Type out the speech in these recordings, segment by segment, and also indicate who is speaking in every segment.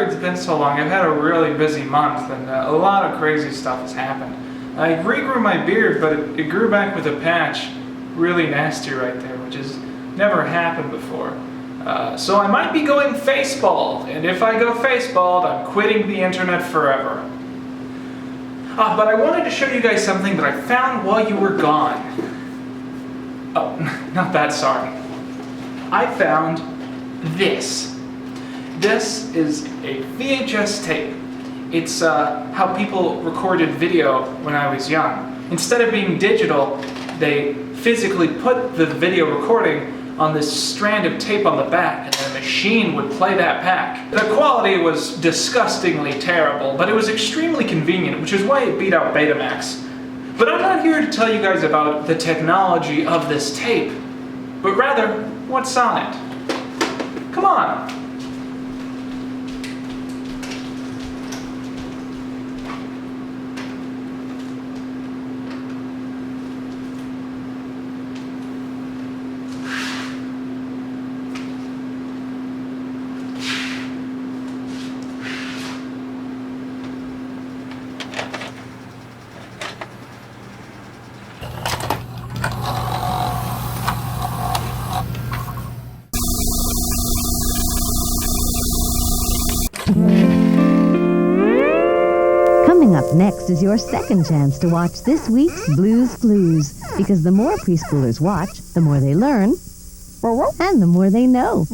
Speaker 1: it's been so long. I've had a really busy month, and a lot of crazy stuff has happened. I regrew my beard, but it grew back with a patch. Really nasty right there, which has never happened before. So I might be going face bald, and if I go face bald, I'm quitting the internet forever. But I wanted to show you guys something that I found while you were gone. Oh, not that, sorry. I found this. This is a VHS tape. It's how people recorded video when I was young. Instead of being digital, they physically put the video recording on this strand of tape on the back, and the machine would play that back. The quality was disgustingly terrible, but it was extremely convenient, which is why it beat out Betamax. But I'm not here to tell you guys about the technology of this tape, but rather, what's on it. Come on.
Speaker 2: Coming up next is your second chance to watch this week's Blues Clues, because the more preschoolers watch, the more they learn, and the more they know.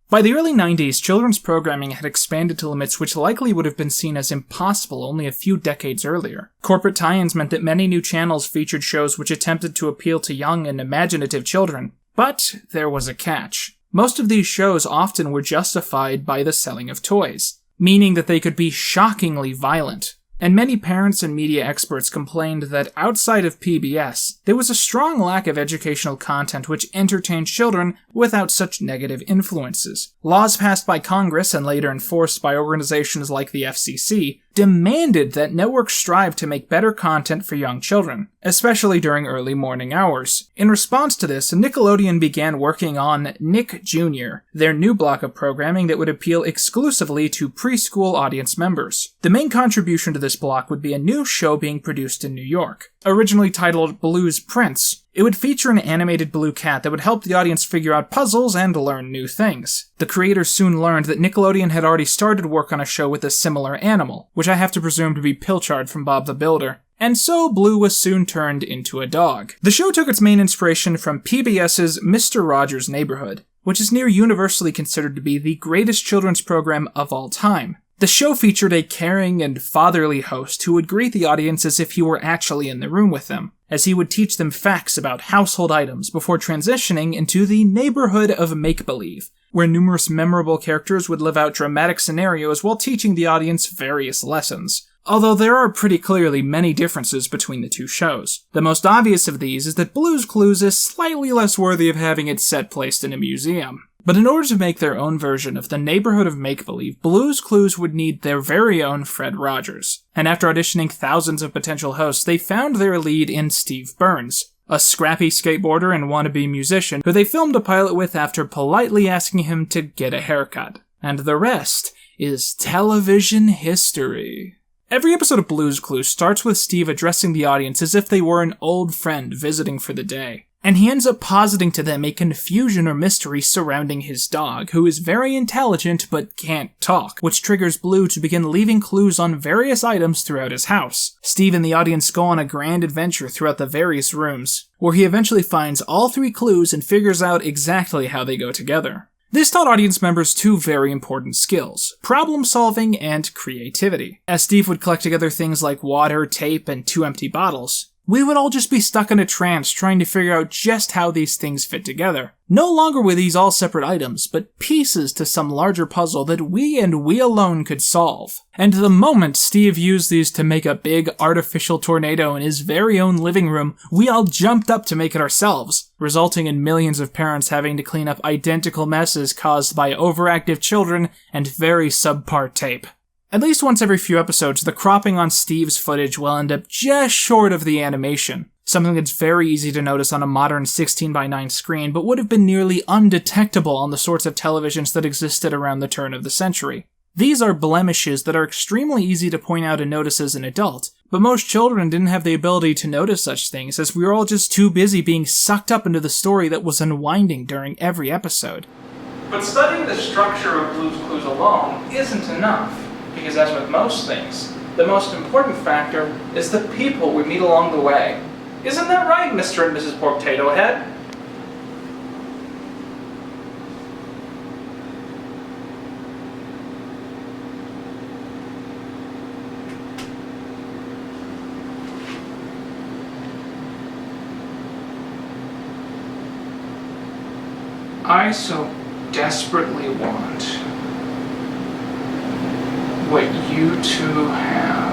Speaker 3: By the early 90s, children's programming had expanded to limits which likely would have been seen as impossible only a few decades earlier. Corporate tie-ins meant that many new channels featured shows which attempted to appeal to young and imaginative children. But there was a catch. Most of these shows often were justified by the selling of toys, meaning that they could be shockingly violent. And many parents and media experts complained that outside of PBS, there was a strong lack of educational content which entertained children without such negative influences. Laws passed by Congress and later enforced by organizations like the FCC demanded that networks strive to make better content for young children, especially during early morning hours. In response to this, Nickelodeon began working on Nick Jr., their new block of programming that would appeal exclusively to preschool audience members. The main contribution to this block would be a new show being produced in New York. Originally titled Blue's Prince, it would feature an animated blue cat that would help the audience figure out puzzles and learn new things. The creators soon learned that Nickelodeon had already started work on a show with a similar animal, which I have to presume to be Pilchard from Bob the Builder. And so Blue was soon turned into a dog. The show took its main inspiration from PBS's Mr. Rogers' Neighborhood, which is near universally considered to be the greatest children's program of all time. The show featured a caring and fatherly host who would greet the audience as if he were actually in the room with them, as he would teach them facts about household items before transitioning into the neighborhood of make-believe, where numerous memorable characters would live out dramatic scenarios while teaching the audience various lessons. Although there are pretty clearly many differences between the two shows. The most obvious of these is that Blue's Clues is slightly less worthy of having its set placed in a museum. But in order to make their own version of the neighborhood of make-believe, Blue's Clues would need their very own Fred Rogers. And after auditioning thousands of potential hosts, they found their lead in Steve Burns, a scrappy skateboarder and wannabe musician who they filmed a pilot with after politely asking him to get a haircut. And the rest is television history. Every episode of Blue's Clues starts with Steve addressing the audience as if they were an old friend visiting for the day. And he ends up positing to them a confusion or mystery surrounding his dog, who is very intelligent but can't talk, which triggers Blue to begin leaving clues on various items throughout his house. Steve and the audience go on a grand adventure throughout the various rooms, where he eventually finds all 3 clues and figures out exactly how they go together. This taught audience members 2 very important skills, problem solving and creativity. As Steve would collect together things like water, tape, and 2 empty bottles, we would all just be stuck in a trance trying to figure out just how these things fit together. No longer were these all separate items, but pieces to some larger puzzle that we and we alone could solve. And the moment Steve used these to make a big artificial tornado in his very own living room, we all jumped up to make it ourselves, resulting in millions of parents having to clean up identical messes caused by overactive children and very subpar tape. At least once every few episodes, the cropping on Steve's footage will end up just short of the animation. something that's very easy to notice on a modern 16:9 screen, but would have been nearly undetectable on the sorts of televisions that existed around the turn of the century. These are blemishes that are extremely easy to point out and notice as an adult, but most children didn't have the ability to notice such things, as we were all just too busy being sucked up into the story that was unwinding during every episode.
Speaker 1: But studying the structure of Blue's Clues alone isn't enough, because as with most things, the most important factor is the people we meet along the way. Isn't that right, Mr. and Mrs. Potato Head? I so desperately want what you two have.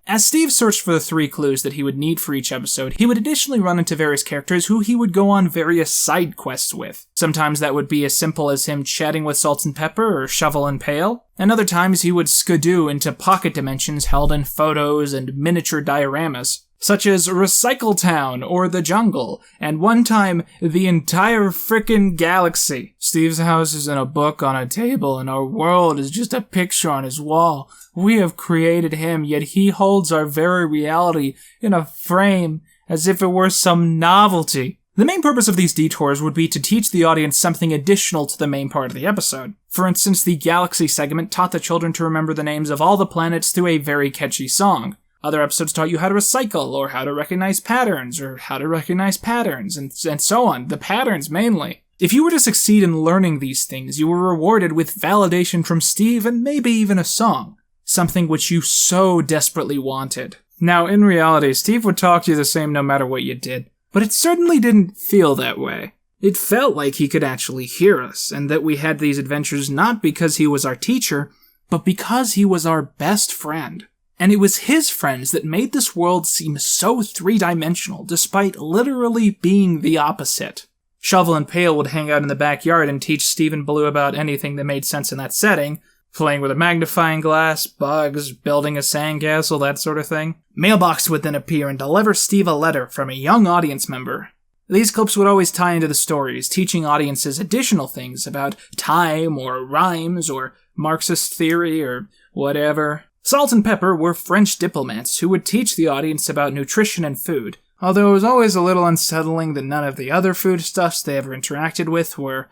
Speaker 3: As Steve searched for the 3 clues that he would need for each episode, he would additionally run into various characters who he would go on various side quests with. Sometimes that would be as simple as him chatting with Salt and Pepper or Shovel and Pail, and other times he would skidoo into pocket dimensions held in photos and miniature dioramas, such as Recycle Town or The Jungle, and one time, the entire frickin' galaxy. Steve's house is in a book on a table, and our world is just a picture on his wall. We have created him, yet he holds our very reality in a frame, as if it were some novelty. The main purpose of these detours would be to teach the audience something additional to the main part of the episode. For instance, the Galaxy segment taught the children to remember the names of all the planets through a very catchy song. Other episodes taught you how to recycle, or how to recognize patterns, or how to recognize patterns, and so on. The patterns, mainly. If you were to succeed in learning these things, you were rewarded with validation from Steve and maybe even a song. Something which you so desperately wanted. Now, in reality, Steve would talk to you the same no matter what you did, but it certainly didn't feel that way. It felt like he could actually hear us, and that we had these adventures not because he was our teacher, but because he was our best friend. And it was his friends that made this world seem so three-dimensional, despite literally being the opposite. Shovel and Pail would hang out in the backyard and teach Steve and Blue about anything that made sense in that setting, playing with a magnifying glass, bugs, building a sandcastle, that sort of thing. Mailbox would then appear and deliver Steve a letter from a young audience member. These clips would always tie into the stories, teaching audiences additional things about time, or rhymes, or Marxist theory, or whatever. Salt and Pepper were French diplomats who would teach the audience about nutrition and food, although it was always a little unsettling that none of the other foodstuffs they ever interacted with were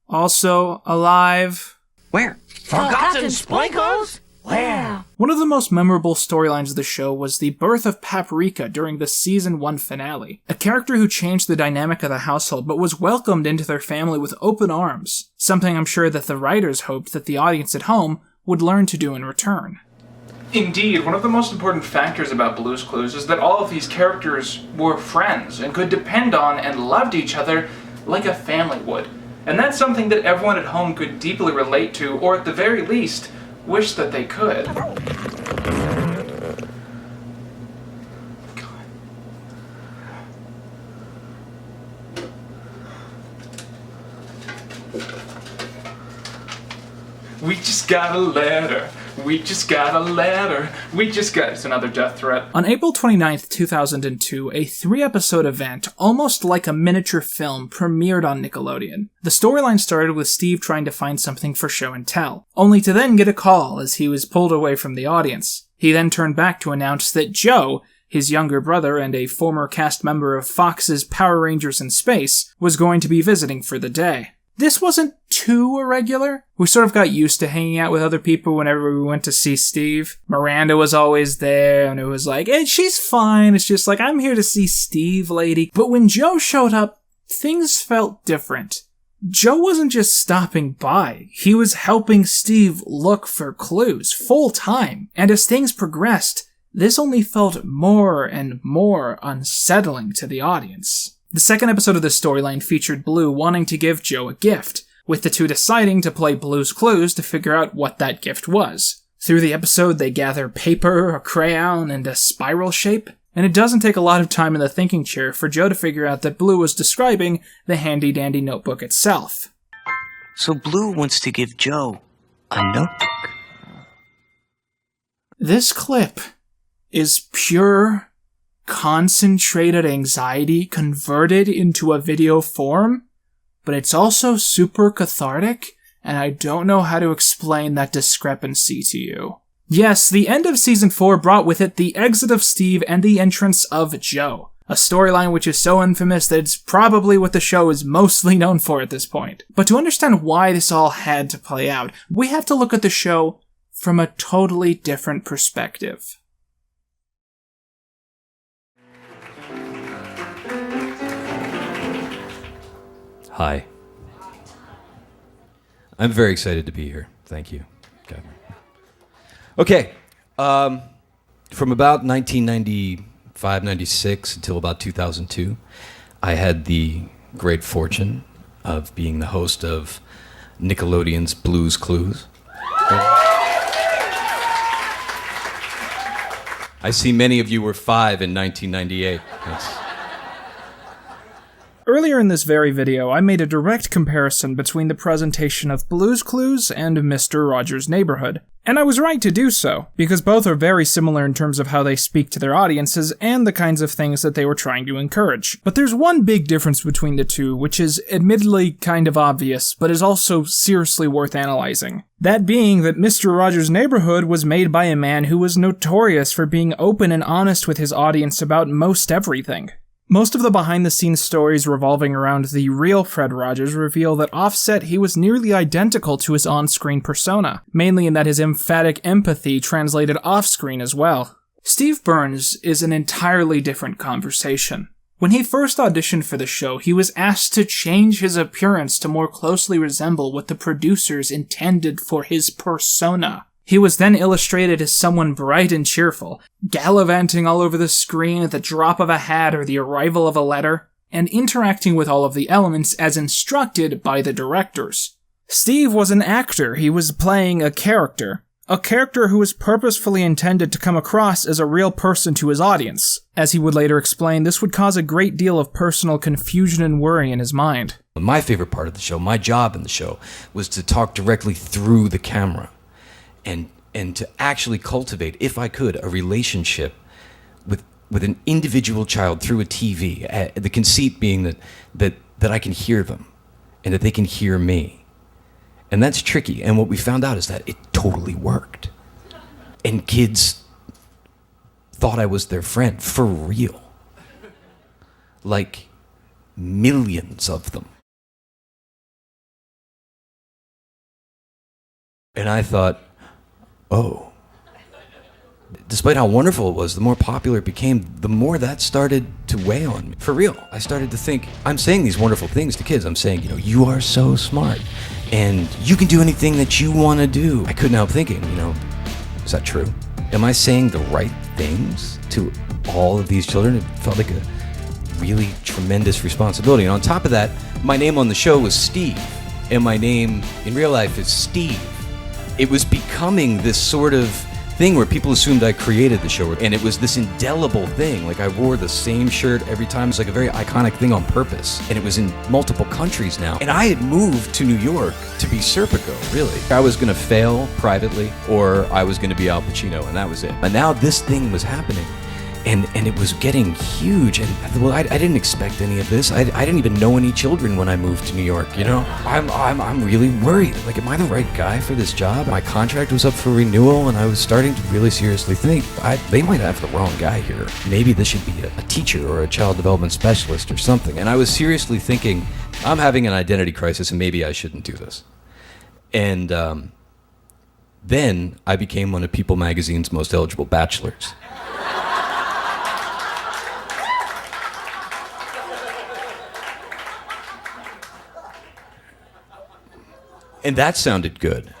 Speaker 3: also alive.
Speaker 4: Where? Forgotten sprinkles? Where?
Speaker 3: One of the most memorable storylines of the show was the birth of Paprika during the Season 1 finale, a character who changed the dynamic of the household but was welcomed into their family with open arms, something I'm sure that the writers hoped that the audience at home would learn to do in return.
Speaker 1: Indeed, one of the most important factors about Blue's Clues is that all of these characters were friends and could depend on and loved each other like a family would. And that's something that everyone at home could deeply relate to, or at the very least, wish that they could. We just got a letter. We just got a letter. We just got... It's another death threat.
Speaker 3: On April 29th, 2002, a 3-episode event, almost like a miniature film, premiered on Nickelodeon. The storyline started with Steve trying to find something for show and tell, only to then get a call as he was pulled away from the audience. He then turned back to announce that Joe, his younger brother and a former cast member of Fox's Power Rangers in Space, was going to be visiting for the day. This wasn't too irregular. We sort of got used to hanging out with other people whenever we went to see Steve. Miranda was always there, and it was like, hey, she's fine. It's just like, I'm here to see Steve, lady. But when Joe showed up, things felt different. Joe wasn't just stopping by. He was helping Steve look for clues full time. And as things progressed, this only felt more and more unsettling to the audience. The second episode of the storyline featured Blue wanting to give Joe a gift, with the two deciding to play Blue's Clues to figure out what that gift was. Through the episode, they gather paper, a crayon, and a spiral shape, and it doesn't take a lot of time in the thinking chair for Joe to figure out that Blue was describing the handy-dandy notebook itself.
Speaker 4: So Blue wants to give Joe a notebook.
Speaker 3: This clip is pure concentrated anxiety converted into a video form, but it's also super cathartic, and I don't know how to explain that discrepancy to you. Yes, the end of Season 4 brought with it the exit of Steve and the entrance of Joe, a storyline which is so infamous that it's probably what the show is mostly known for at this point. But to understand why this all had to play out, we have to look at the show from a totally different perspective.
Speaker 5: Hi. I'm very excited to be here. Thank you, Kevin. Okay, from about 1995, 96 until about 2002, I had the great fortune of being the host of Nickelodeon's Blues Clues. I see many of you were 5 in 1998.
Speaker 3: Earlier in this very video, I made a direct comparison between the presentation of Blue's Clues and Mr. Rogers' Neighborhood. And I was right to do so, because both are very similar in terms of how they speak to their audiences and the kinds of things that they were trying to encourage. But there's one big difference between the two, which is admittedly kind of obvious, but is also seriously worth analyzing. That being that Mr. Rogers' Neighborhood was made by a man who was notorious for being open and honest with his audience about most everything. Most of the behind-the-scenes stories revolving around the real Fred Rogers reveal that offset he was nearly identical to his on-screen persona, mainly in that his emphatic empathy translated off-screen as well. Steve Burns is an entirely different conversation. When he first auditioned for the show, he was asked to change his appearance to more closely resemble what the producers intended for his persona. He was then illustrated as someone bright and cheerful, gallivanting all over the screen at the drop of a hat or the arrival of a letter, and interacting with all of the elements as instructed by the directors. Steve was an actor. He was playing a character who was purposefully intended to come across as a real person to his audience. As he would later explain, this would cause a great deal of personal confusion and worry in his mind.
Speaker 5: My favorite part of the show, my job in the show, was to talk directly through the camera. And to actually cultivate, if I could, a relationship with an individual child through a TV. The conceit being that I can hear them and that they can hear me. And that's tricky. And what we found out is that it totally worked. And kids thought I was their friend, for real. Like millions of them. And I thought, oh. Despite how wonderful it was, the more popular it became, the more that started to weigh on me. For real, I started to think, I'm saying these wonderful things to kids. I'm saying, you are so smart, and you can do anything that you want to do. I couldn't help thinking, is that true? Am I saying the right things to all of these children? It felt like a really tremendous responsibility. And on top of that, my name on the show was Steve, and my name in real life is Steve. It was becoming this sort of thing where people assumed I created the show, and it was this indelible thing. Like, I wore the same shirt every time. It's like a very iconic thing on purpose, and it was in multiple countries now. And I had moved to New York to be Serpico, really. I was going to fail privately, or I was going to be Al Pacino, and that was it. And now this thing was happening. And it was getting huge, and I didn't expect any of this. I didn't even know any children when I moved to New York, I'm really worried. Like, am I the right guy for this job? My contract was up for renewal, and I was starting to really seriously think, they might have the wrong guy here. Maybe this should be a teacher or a child development specialist or something. And I was seriously thinking, I'm having an identity crisis, and maybe I shouldn't do this. And then I became one of People magazine's most eligible bachelors. And that sounded good.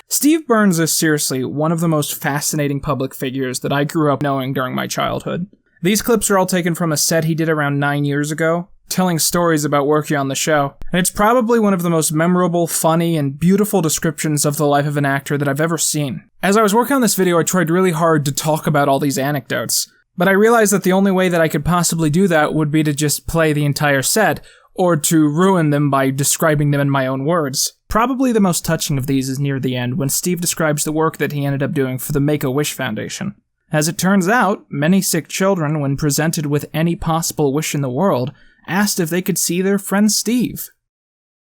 Speaker 3: Steve Burns is seriously one of the most fascinating public figures that I grew up knowing during my childhood. These clips are all taken from a set he did around 9 years ago, telling stories about working on the show. And it's probably one of the most memorable, funny, and beautiful descriptions of the life of an actor that I've ever seen. As I was working on this video, I tried really hard to talk about all these anecdotes, but I realized that the only way that I could possibly do that would be to just play the entire set, or to ruin them by describing them in my own words. Probably the most touching of these is near the end, when Steve describes the work that he ended up doing for the Make-A-Wish Foundation. As it turns out, many sick children, when presented with any possible wish in the world, asked if they could see their friend Steve.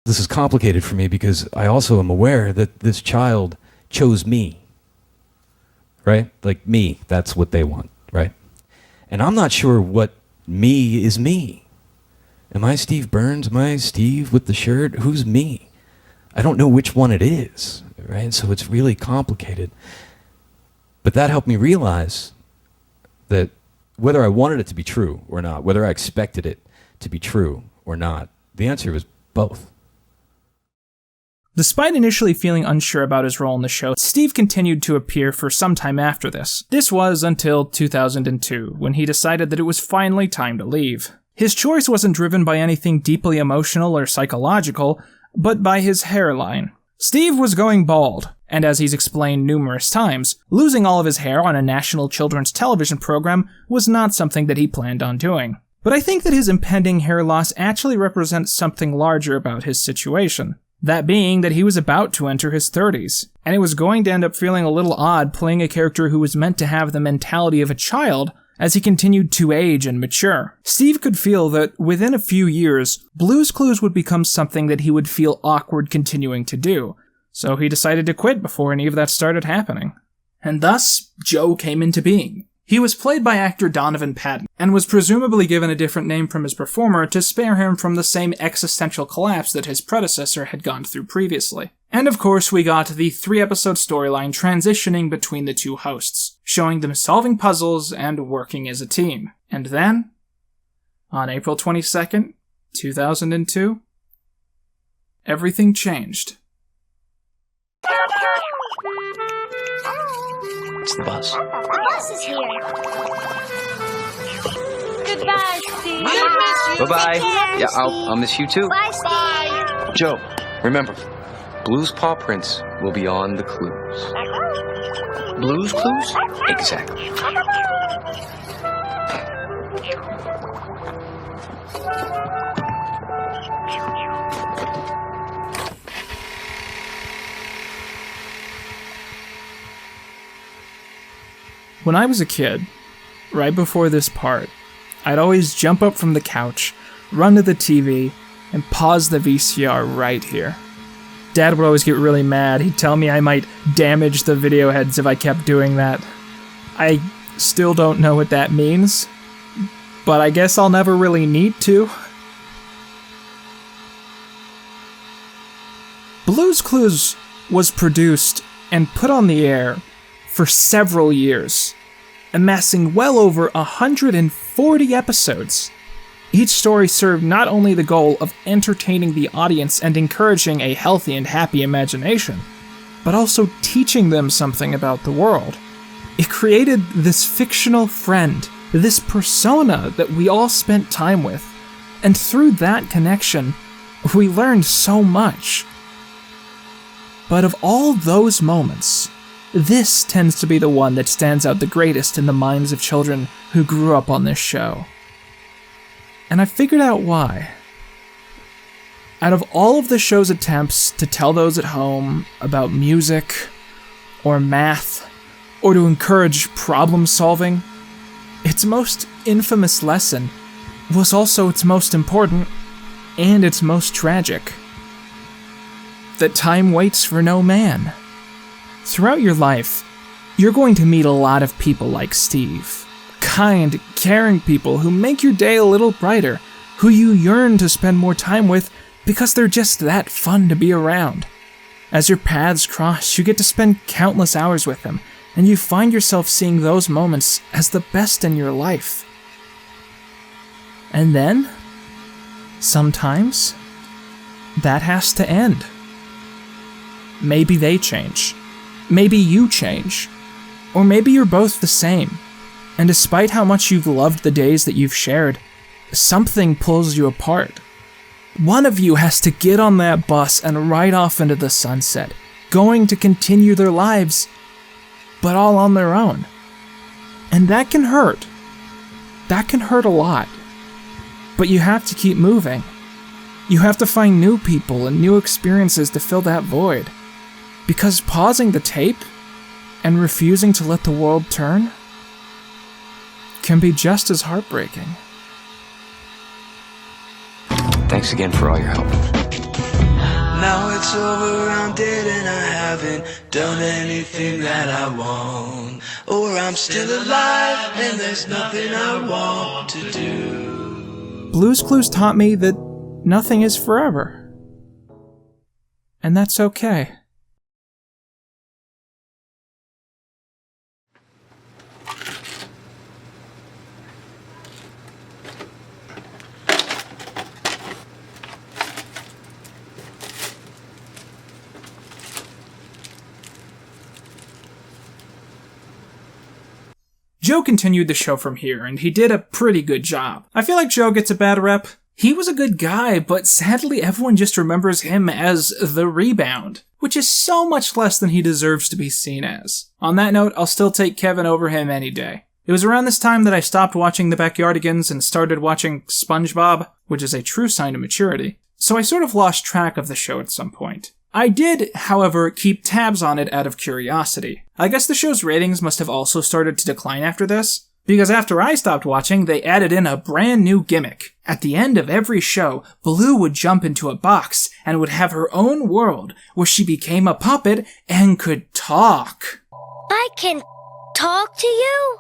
Speaker 5: This is complicated for me because I also am aware that this child chose me. Right? Like me, that's what they want, right? And I'm not sure what me is me. Am I Steve Burns? Am I Steve with the shirt? Who's me? I don't know which one it is, right? So it's really complicated. But that helped me realize that whether I wanted it to be true or not, whether I expected it to be true or not, the answer was both.
Speaker 3: Despite initially feeling unsure about his role in the show, Steve continued to appear for some time after this. This was until 2002, when he decided that it was finally time to leave. His choice wasn't driven by anything deeply emotional or psychological, but by his hairline. Steve was going bald, and as he's explained numerous times, losing all of his hair on a national children's television program was not something that he planned on doing. But I think that his impending hair loss actually represents something larger about his situation. That being that he was about to enter his 30s, and it was going to end up feeling a little odd playing a character who was meant to have the mentality of a child as he continued to age and mature. Steve could feel that within a few years, Blue's Clues would become something that he would feel awkward continuing to do, so he decided to quit before any of that started happening. And thus, Joe came into being. He was played by actor Donovan Patton, and was presumably given a different name from his performer to spare him from the same existential collapse that his predecessor had gone through previously. And of course, we got the 3-episode storyline transitioning between the two hosts, showing them solving puzzles and working as a team. And then, on April 22nd, 2002, everything changed.
Speaker 4: It's the bus.
Speaker 6: The bus is here. Goodbye, Steve. We'll miss you.
Speaker 4: Bye-bye.
Speaker 6: Take care.
Speaker 4: Yeah, I'll miss you too.
Speaker 6: Bye, Steve. Bye.
Speaker 4: Joe, remember, Blue's paw prints will be on the clues. Blue's Clues? Exactly.
Speaker 3: When I was a kid, right before this part, I'd always jump up from the couch, run to the TV, and pause the VCR right here. Dad would always get really mad. He'd tell me I might damage the video heads if I kept doing that. I still don't know what that means, but I guess I'll never really need to. Blue's Clues was produced and put on the air for several years, amassing well over 140 episodes. Each story served not only the goal of entertaining the audience and encouraging a healthy and happy imagination, but also teaching them something about the world. It created this fictional friend, this persona that we all spent time with, and through that connection, we learned so much. But of all those moments, this tends to be the one that stands out the greatest in the minds of children who grew up on this show. And I figured out why. Out of all of the show's attempts to tell those at home about music, or math, or to encourage problem solving, its most infamous lesson was also its most important and its most tragic. That time waits for no man. Throughout your life, you're going to meet a lot of people like Steve. Kind, caring people who make your day a little brighter, who you yearn to spend more time with because they're just that fun to be around. As your paths cross, you get to spend countless hours with them, and you find yourself seeing those moments as the best in your life. And then, sometimes, that has to end. Maybe they change. Maybe you change. Or maybe you're both the same. And despite how much you've loved the days that you've shared, something pulls you apart. One of you has to get on that bus and ride off into the sunset, going to continue their lives, but all on their own. And that can hurt. That can hurt a lot. But you have to keep moving. You have to find new people and new experiences to fill that void. Because pausing the tape and refusing to let the world turn, can be just as heartbreaking.
Speaker 4: Thanks again for all your help.
Speaker 7: Now it's over, I'm dead and I haven't done anything that I want. Or I'm still alive and there's nothing I want to do.
Speaker 3: Blue's Clues taught me that nothing is forever. And that's okay. Joe continued the show from here, and he did a pretty good job. I feel like Joe gets a bad rep. He was a good guy, but sadly everyone just remembers him as the rebound, which is so much less than he deserves to be seen as. On that note, I'll still take Kevin over him any day. It was around this time that I stopped watching The Backyardigans and started watching SpongeBob, which is a true sign of maturity. So I sort of lost track of the show at some point. I did, however, keep tabs on it out of curiosity. I guess the show's ratings must have also started to decline after this, because after I stopped watching, they added in a brand new gimmick. At the end of every show, Blue would jump into a box and would have her own world, where she became a puppet and could talk.
Speaker 6: I can talk to you?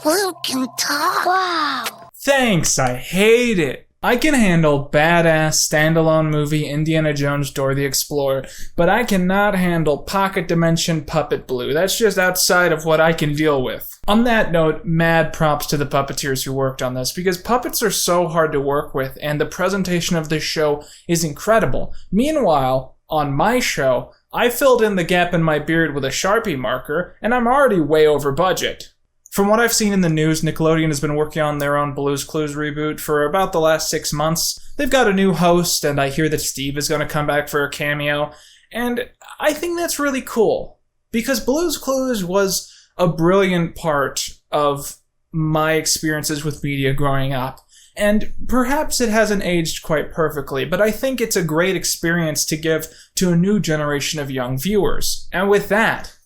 Speaker 6: Blue can talk. Wow.
Speaker 1: Thanks, I hate it. I can handle badass standalone movie Indiana Jones Dora the Explorer, but I cannot handle pocket dimension puppet Blue. That's just outside of what I can deal with. On that note, mad props to the puppeteers who worked on this, because puppets are so hard to work with, and the presentation of this show is incredible. Meanwhile, on my show, I filled in the gap in my beard with a Sharpie marker, and I'm already way over budget. From what I've seen in the news, Nickelodeon has been working on their own Blue's Clues reboot for about the last 6 months. They've got a new host, and I hear that Steve is going to come back for a cameo, and I think that's really cool, because Blue's Clues was a brilliant part of my experiences with media growing up, and perhaps it hasn't aged quite perfectly, but I think it's a great experience to give to a new generation of young viewers. And with that,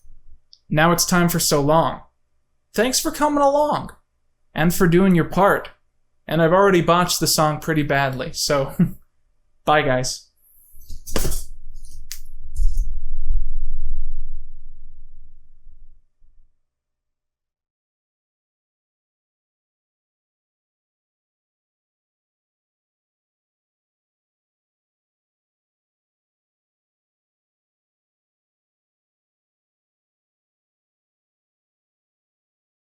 Speaker 1: now it's time for So Long. Thanks for coming along, and for doing your part. And I've already botched the song pretty badly, so bye guys.